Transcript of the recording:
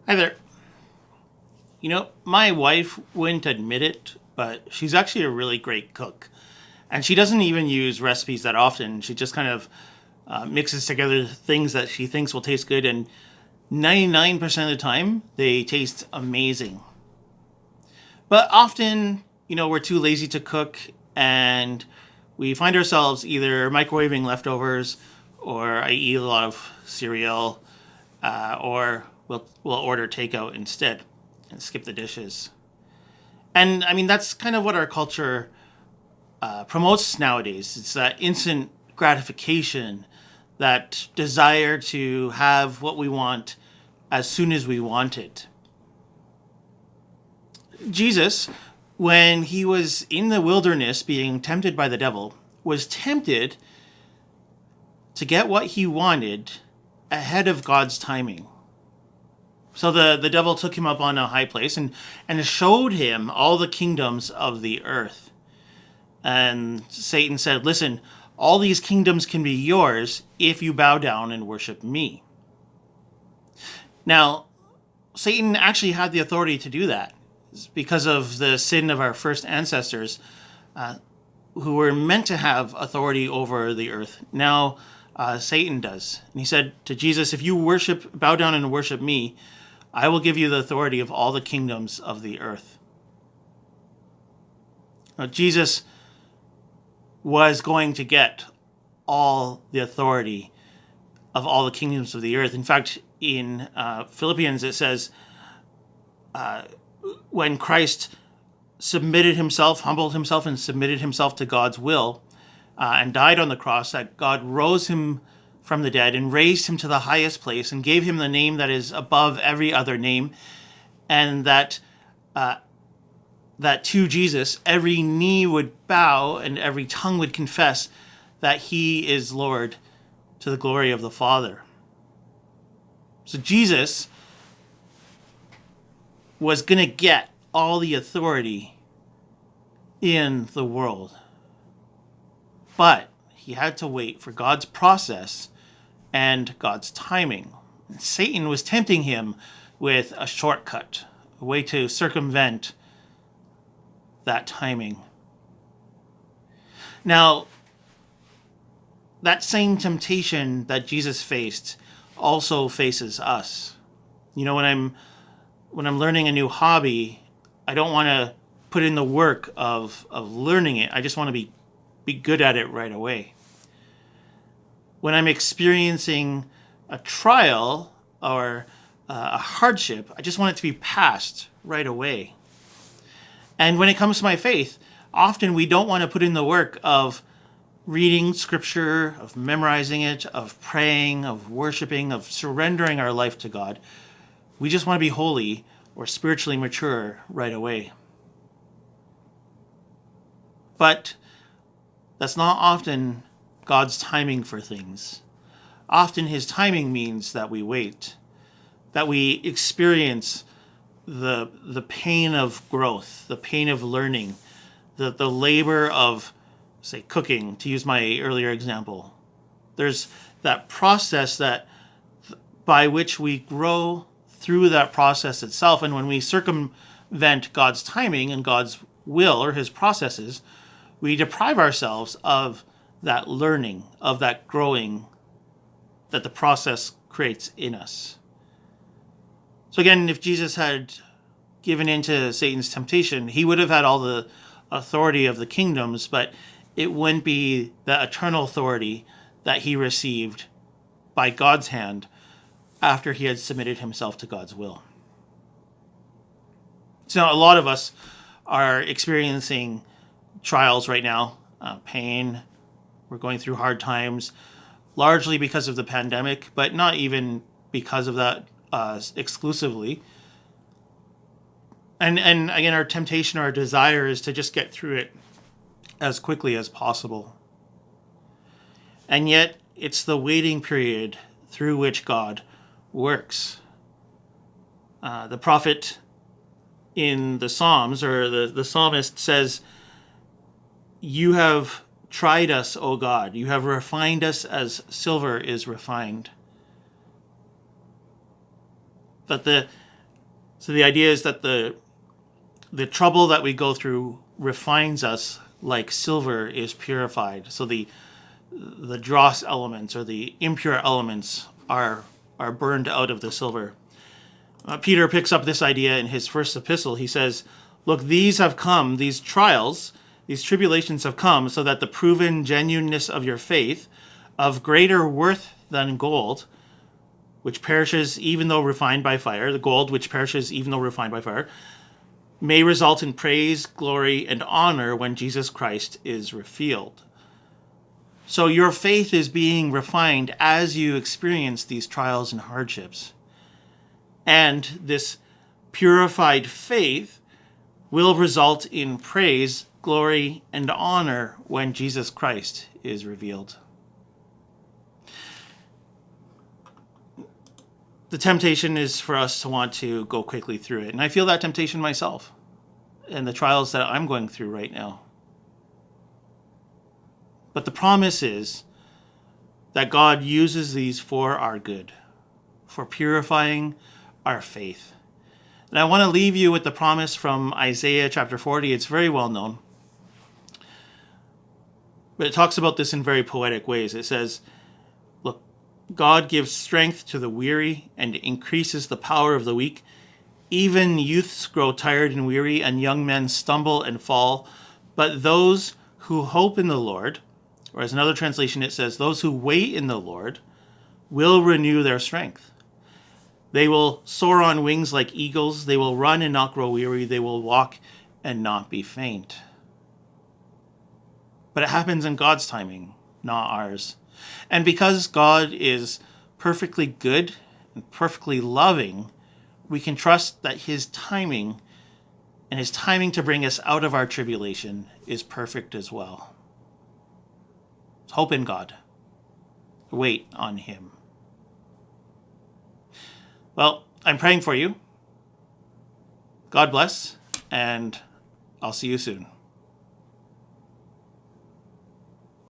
Hi there. My wife wouldn't admit it, but she's actually a really great cook. And she doesn't even use recipes that often. She just kind of mixes together things that she thinks will taste good. And 99% of the time, they taste amazing. But often, we're too lazy to cook and we find ourselves either microwaving leftovers or I eat a lot of cereal or we'll order takeout instead and skip the dishes. And I mean, that's kind of what our culture promotes nowadays. It's that instant gratification, that desire to have what we want as soon as we want it. Jesus, when he was in the wilderness being tempted by the devil, was tempted to get what he wanted ahead of God's timing. So the devil took him up on a high place and showed him all the kingdoms of the earth. And Satan said, listen, all these kingdoms can be yours if you bow down and worship me. Now, Satan actually had the authority to do that because of the sin of our first ancestors who were meant to have authority over the earth. Now, Satan does. And he said to Jesus, if you bow down and worship me, I will give you the authority of all the kingdoms of the earth. Now, Jesus was going to get all the authority of all the kingdoms of the earth. In fact, in Philippians, it says, when Christ humbled himself and submitted himself to God's will and died on the cross, that God rose him from the dead and raised him to the highest place and gave him the name that is above every other name, and that to Jesus every knee would bow and every tongue would confess that he is Lord, to the glory of the Father. So Jesus was going to get all the authority in the world, but he had to wait for God's process and God's timing. And Satan was tempting him with a shortcut, a way to circumvent that timing. Now, that same temptation that Jesus faced also faces us. When I'm learning a new hobby, I don't want to put in the work of learning it. I just want to be good at it right away. When I'm experiencing a trial or a hardship, I just want it to be passed right away. And when it comes to my faith, often we don't want to put in the work of reading scripture, of memorizing it, of praying, of worshiping, of surrendering our life to God. We just want to be holy or spiritually mature right away. But that's not often God's timing for things. Often his timing means that we wait, that we experience the pain of growth, the pain of learning, the labor of, say, cooking, to use my earlier example. There's that process by which we grow through that process itself. And when we circumvent God's timing and God's will or his processes, we deprive ourselves of that learning, of that growing that the process creates in us. So again, if Jesus had given in to Satan's temptation, he would have had all the authority of the kingdoms, but it wouldn't be the eternal authority that he received by God's hand after he had submitted himself to God's will. So a lot of us are experiencing trials right now, pain. We're going through hard times, largely because of the pandemic, but not even because of that exclusively. And again, our temptation, our desire is to just get through it as quickly as possible. And yet, it's the waiting period through which God works. The prophet in the Psalms, or the psalmist says, "You have tried us, O God. You have refined us as silver is refined." That So the idea is that the trouble that we go through refines us like silver is purified. So the dross elements or the impure elements are burned out of the silver. Peter picks up this idea in his first epistle. He says, look, these have come, these trials, these tribulations have come so that the proven genuineness of your faith, of greater worth than gold, which perishes even though refined by fire, the gold which perishes even though refined by fire, may result in praise, glory, and honor when Jesus Christ is revealed. So your faith is being refined as you experience these trials and hardships. And this purified faith will result in praise, glory, and honor when Jesus Christ is revealed. The temptation is for us to want to go quickly through it. And I feel that temptation myself and the trials that I'm going through right now. But the promise is that God uses these for our good, for purifying our faith. And I want to leave you with the promise from Isaiah chapter 40. It's very well known. But it talks about this in very poetic ways. It says, look, God gives strength to the weary and increases the power of the weak. Even youths grow tired and weary, and young men stumble and fall. But those who hope in the Lord, or as another translation it says, those who wait in the Lord will renew their strength. They will soar on wings like eagles. They will run and not grow weary. They will walk and not be faint. But it happens in God's timing, not ours. And because God is perfectly good and perfectly loving, we can trust that his timing and his timing to bring us out of our tribulation is perfect as well. Hope in God. Wait on him. Well, I'm praying for you. God bless, and I'll see you soon.